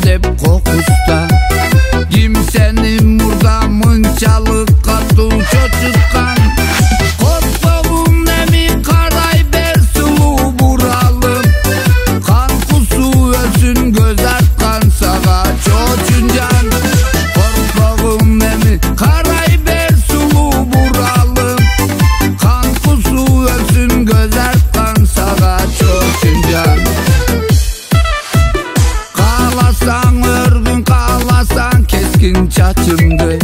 деп кокуста. Ким сени мурда мынчалык катуу чочуткан? Коркпогум эми карай бер сулуу буралым. Кан кусуу өсүн көз арткан сага чочунжан. Коркпогум эми карай бер сулуу буралым. Кан кусуу өсүн көз арткан сага чочунжан. Кааласаң өргүн, кааласаң кескин чачымды.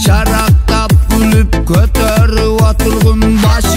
Шарактап күлүп көтөрүп отургун баш